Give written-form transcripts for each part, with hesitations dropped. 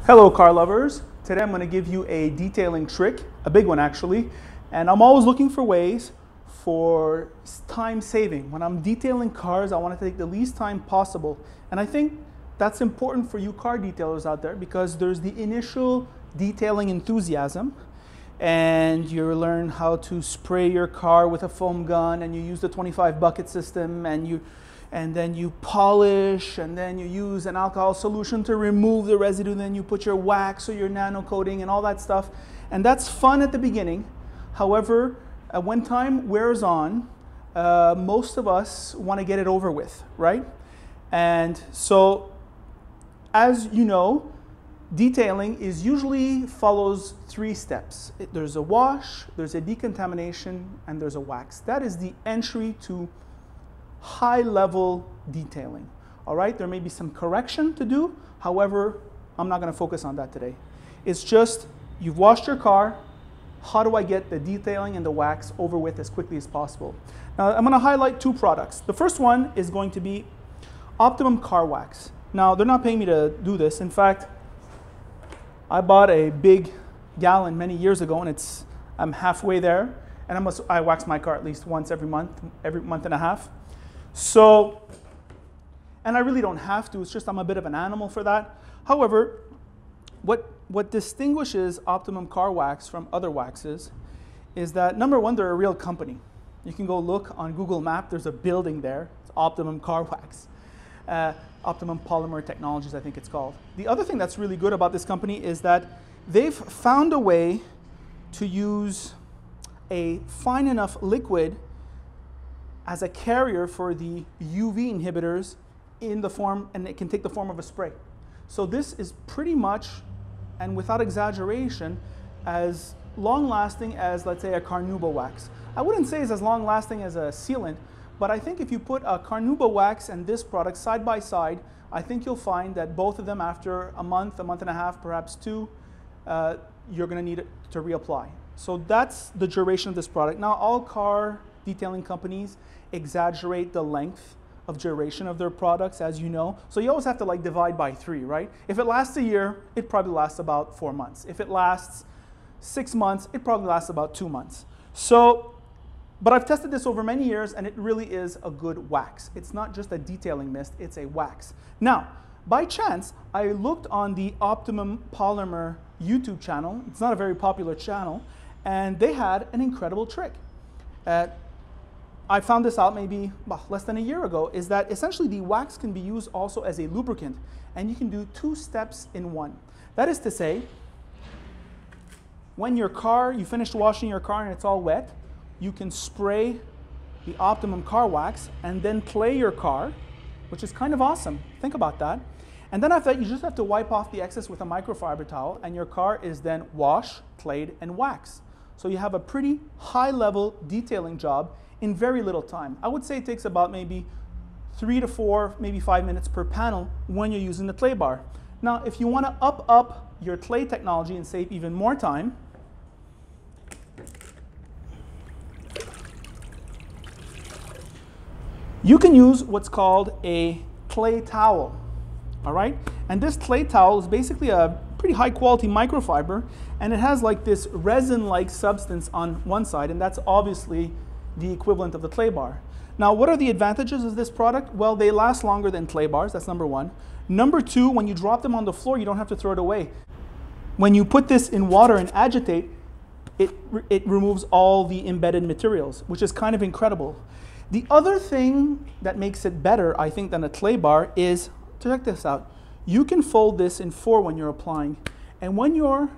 Hello car lovers, today I'm going to give you a detailing trick, a big one actually, and I'm always looking for ways for time saving. When I'm detailing cars, I want to take the least time possible, and I think that's important for you car detailers out there because there's the initial detailing enthusiasm and you learn how to spray your car with a foam gun and you use the 25 bucket system and then you polish, and then you use an alcohol solution to remove the residue, then you put your wax or your nano coating and all that stuff. And that's fun at the beginning. However, when time wears on, most of us want to get it over with, right? And so, as you know, detailing usually follows 3 steps. There's a wash, there's a decontamination, and there's a wax. That is the entry to high-level detailing. All right, there may be some correction to do. However, I'm not going to focus on that today. It's just you've washed your car. How do I get the detailing and the wax over with as quickly as possible? Now, I'm going to highlight 2 products. The first one is going to be Optimum Car Wax. Now, they're not paying me to do this. In fact, I bought a big gallon many years ago, and I'm halfway there. And I wax my car at least once every month and a half. So, and I really don't have to, it's just I'm a bit of an animal for that. However, what distinguishes Optimum Car Wax from other waxes is that, number one, they're a real company. You can go look on Google Maps, there's a building there, it's Optimum Car Wax. Optimum Polymer Technologies, I think it's called. The other thing that's really good about this company is that they've found a way to use a fine enough liquid as a carrier for the UV inhibitors in the form, and it can take the form of a spray. So this is pretty much, and without exaggeration, as long-lasting as, let's say, a Carnauba wax. I wouldn't say it's as long-lasting as a sealant, but I think if you put a Carnauba wax and this product side by side, I think you'll find that both of them after a month and a half, perhaps 2, you're going to need it to reapply. So that's the duration of this product. Now, all car detailing companies exaggerate the length of duration of their products, as you know. So you always have to like divide by 3, right? If it lasts a year, it probably lasts about 4 months. If it lasts 6 months, it probably lasts about 2 months. So, but I've tested this over many years, and it really is a good wax. It's not just a detailing mist, it's a wax. Now, by chance, I looked on the Optimum Polymer YouTube channel. It's not a very popular channel, and they had an incredible trick. I found this out maybe less than a year ago, is that essentially the wax can be used also as a lubricant, and you can do 2 steps in one. That is to say, when you finished washing your car and it's all wet, you can spray the Optimum Car Wax and then clay your car, which is kind of awesome. Think about that. And then after that, you just have to wipe off the excess with a microfiber towel, and your car is then washed, clayed, and waxed. So you have a pretty high-level detailing job in very little time. I would say it takes about maybe 3 to 4, maybe 5 minutes per panel when you're using the clay bar. Now, if you want to up your clay technology and save even more time, you can use what's called a clay towel, all right? And this clay towel is basically a pretty high quality microfiber, and it has like this resin-like substance on one side, and that's obviously the equivalent of the clay bar. Now, what are the advantages of this product? Well, they last longer than clay bars, that's number 1. Number 2, when you drop them on the floor, you don't have to throw it away. When you put this in water and agitate, it removes all the embedded materials, which is kind of incredible. The other thing that makes it better, I think, than a clay bar is, check this out, you can fold this in 4 when you're applying, and when you're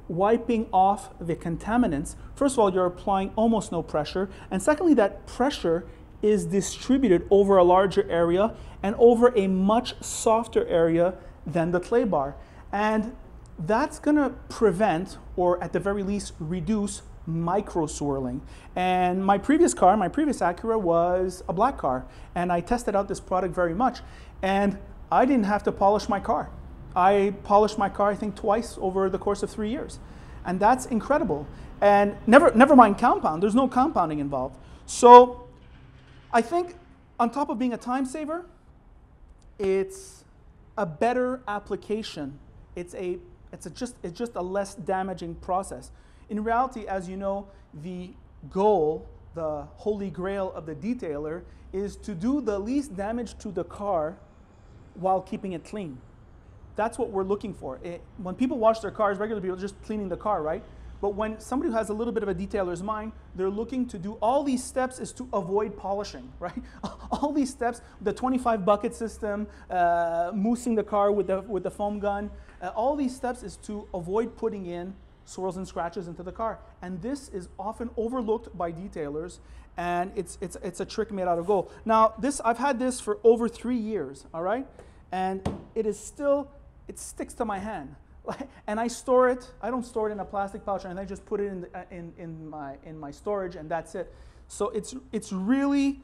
wiping off the contaminants, first of all, you're applying almost no pressure, and secondly, that pressure is distributed over a larger area and over a much softer area than the clay bar. And that's gonna prevent, or at the very least, reduce micro swirling. And my previous Acura was a black car, and I tested out this product very much, and I didn't have to polish my car. I polished my car, I think, twice over the course of 3 years. And that's incredible. And never mind compound, there's no compounding involved. So I think on top of being a time saver, it's a better application it's just a less damaging process. In reality, as you know, the goal, the holy grail of the detailer, is to do the least damage to the car while keeping it clean. That's what we're looking for. When people wash their cars, regular people are just cleaning the car, right? But when somebody who has a little bit of a detailer's mind, they're looking to do all these steps is to avoid polishing, right? All these steps, the 25 bucket system, moosing the car with the foam gun, all these steps is to avoid putting in swirls and scratches into the car. And this is often overlooked by detailers, and it's a trick made out of gold. Now, I've had this for over 3 years, all right? And it sticks to my hand. And I store it. I don't store it in a plastic pouch, and I just put it in my storage, and that's it. So it's really,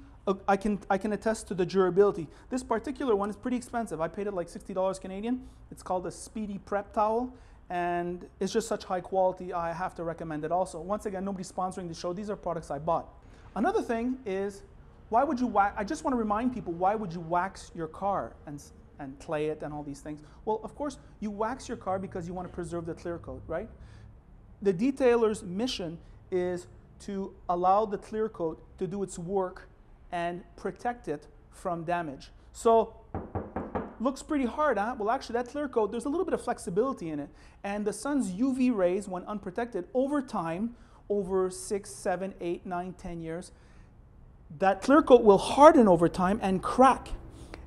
I can attest to the durability. This particular one is pretty expensive. I paid it like $60 Canadian. It's called a Speedy prep towel, and it's just such high quality. I have to recommend it also. Once again, nobody's sponsoring the show. These are products I bought. Another thing is, why would you wax? I just want to remind people, why would you wax your car and clay it and all these things? Well, of course, you wax your car because you want to preserve the clear coat, right? The detailer's mission is to allow the clear coat to do its work and protect it from damage. So, looks pretty hard, huh? Well, actually, that clear coat, there's a little bit of flexibility in it. And the sun's UV rays, when unprotected, over time, over 6, 7, 8, 9, 10 years, that clear coat will harden over time and crack.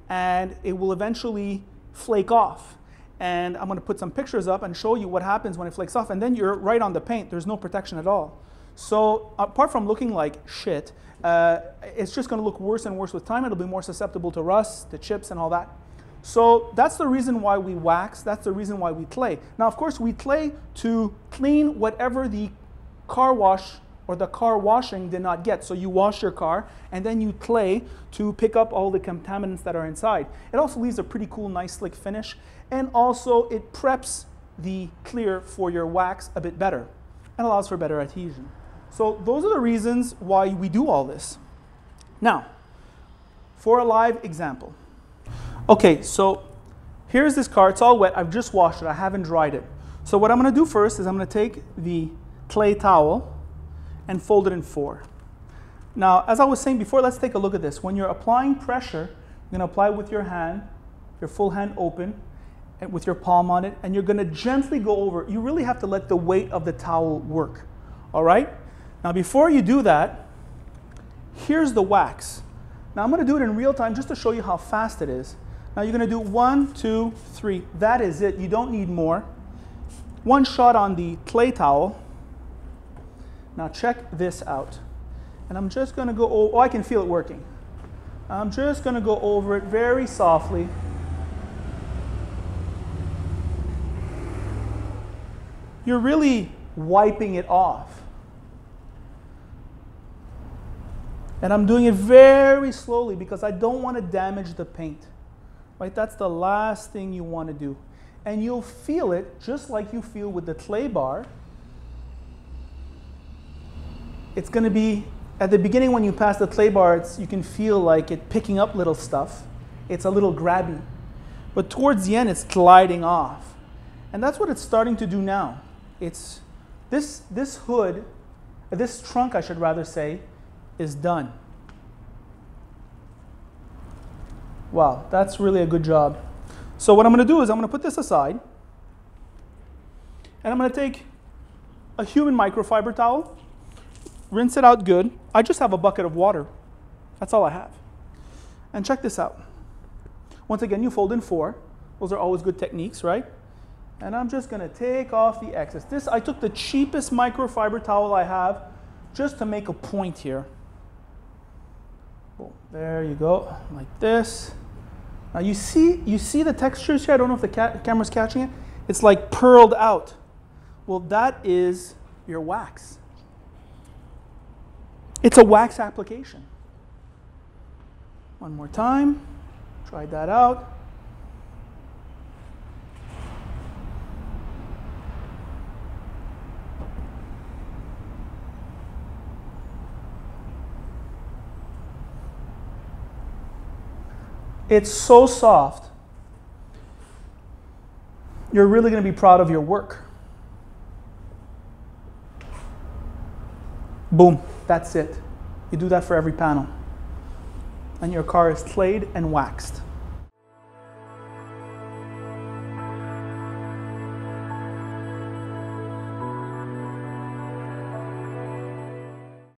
And it will eventually flake off. And I'm going to put some pictures up and show you what happens when it flakes off. And then you're right on the paint. There's no protection at all. So apart from looking like shit, it's just going to look worse and worse with time. It'll be more susceptible to rust, to chips, and all that. So that's the reason why we wax. That's the reason why we clay. Now, of course, we clay to clean whatever the car wash or the car washing did not get. So you wash your car, and then you clay to pick up all the contaminants that are inside. It also leaves a pretty cool, nice, slick finish. And also, it preps the clear for your wax a bit better and allows for better adhesion. So those are the reasons why we do all this. Now, for a live example. Okay, so here's this car. It's all wet. I've just washed it. I haven't dried it. So what I'm going to do first is I'm going to take the clay towel and fold it in 4. Now, as I was saying before, let's take a look at this. When you're applying pressure, you're going to apply with your hand, your full hand open, and with your palm on it, and you're going to gently go over. You really have to let the weight of the towel work, all right? Now, before you do that, here's the wax. Now, I'm going to do it in real time just to show you how fast it is. Now, you're going to do 1, 2, 3. That is it. You don't need more. One shot on the clay towel. Now check this out. And I'm just going to go, oh, I can feel it working. I'm just going to go over it very softly. You're really wiping it off. And I'm doing it very slowly because I don't want to damage the paint. Right? That's the last thing you want to do. And you'll feel it just like you feel with the clay bar. It's going to be, at the beginning when you pass the clay bar, you can feel like it picking up little stuff. It's a little grabby. But towards the end, it's gliding off. And that's what it's starting to do now. It's this hood, this trunk I should rather say, is done. Wow, that's really a good job. So what I'm going to do is I'm going to put this aside. And I'm going to take a human microfiber towel, rinse it out good. I just have a bucket of water. That's all I have. And check this out. Once again, you fold in 4. Those are always good techniques, right? And I'm just going to take off the excess. I took the cheapest microfiber towel I have just to make a point here. Boom. There you go, like this. Now you see the textures here? I don't know if the camera's catching it. It's like pearled out. Well, that is your wax. It's a wax application. One more time. Try that out. It's so soft. you're really going to be proud of your work. Boom, that's it. You do that for every panel. And your car is slayed and waxed.